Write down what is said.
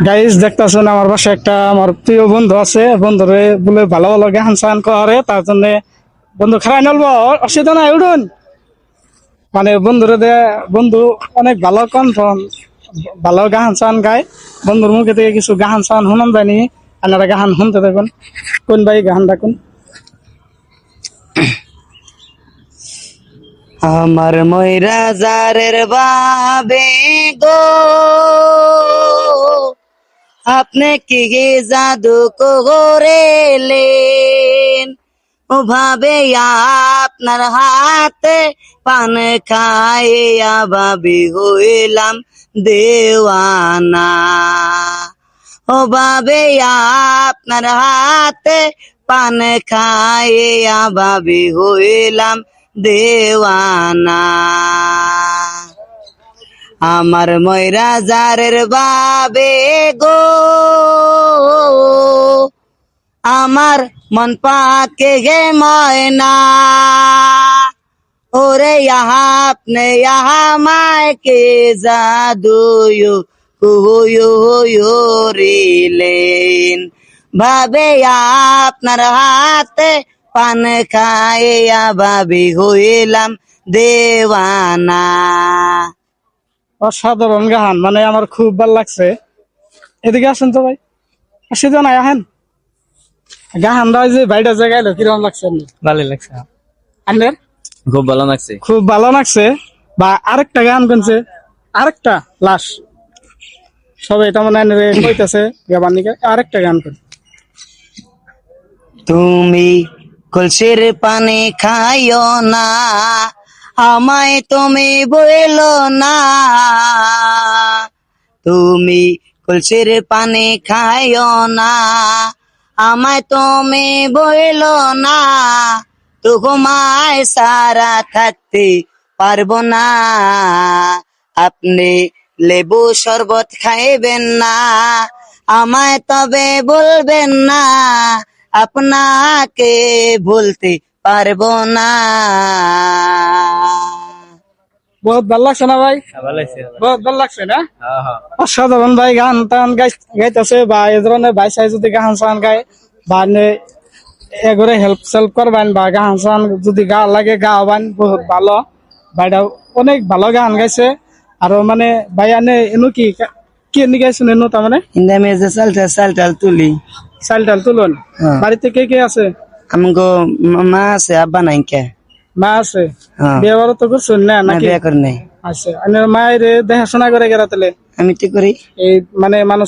Guys দেখতেছেন আমার পাশে একটা আমার প্রিয় বন্ধু আছে, বন্ধুরে বলে ভালো ভালো গান সান করে, তার জন্য বন্ধু খারাই নলবো অসুবিধা নাই উঠুন। মানে বন্ধুরে দে বন্ধু অনেক ভালো কণ্ঠ, ভালো গান সান গায়। বন্ধুর মুখে থেকে কিছু গান সান শুনান যায়নি, আপনারা গান শুনতে দেখুন। কোন ভাই গান ডাকুন। আমার ময়রা জারের বাবে গো, আপনি কি জাদু করেলেন, ও ভাবে আপনার হাতে পান খাইয়া ভাবি হইলাম দেওয়ানা। ও ভাবে আপনার হাতে পান খাইয়া ভাবি হইলাম দেওয়ানা। আমার ময়রা জারের বাবে গো, আমার মন পাকে গে ময়না, ওরে আপনে মায় के जादू রিলেন, ভাবে আপনার হাতে পান খাইয়া ভাবি হইলাম দেওয়ানা। অসাধারণ গান, মানে আমার খুব ভালো লাগছে। এদিকে আসেন তো ভাই, অসুবিধা নাই আহেন। গানটা যে বাইরের জায়গায় এলো কিরকম লাগছে আপনার? ভালো লাগছে, আপনার খুব ভালো লাগছে। খুব ভালো লাগছে। বা আরেকটা গান কোনছে, আরেকটা লাশ সবাই এটা মনে হয় কইতেছে গাবানিকে, আরেকটা গান কোন। তুমি কলসির পানি খাইও না, আমায় তুমি বইলো না। তুমি কলসির পানি খাইও না, আমায় তুমি বইলো না। তোমায় সারা থাকতে পারবো না, আপনি লেবু শরবত খাইবেন না, আমায় তবে বলবেন না, আপনাকে ভুলতে পারবো না। বহুত ভালো লাগছে না ভাই? ভালো লাগছে। বহুত ভালো লাগছে না? হ্যাঁ হ্যাঁ। অসাধারণ ভাই, গান টান গাইতেছে বা এ ধরনের ভাই সাই যদি গান সান গায় বা এগরে হেল্প সেল্প করবেন বা গান সান যদি গা লাগে গাওয়ান, বহুত ভালো। ভাইটা অনেক ভালো গান গাইছে। আর মানে ভাই আনে এনো কি কি এনে গাইছেন এনো, তার মানে ইন্দা মেজে সালটাল তুলি। চাল টাল তুলুন। বাড়িতে কে কে আছে? আমগো মা আছে, আব্বা নাই কে। মা আছে? হ্যাঁ। বিয়ে বারো তো করছেন না না, নাকি? বিয়ে করে নাই। আচ্ছা, মায়ের দেখাশোনা করে গেরা তাহলে? আমি তো করি। এই মানে মানুষ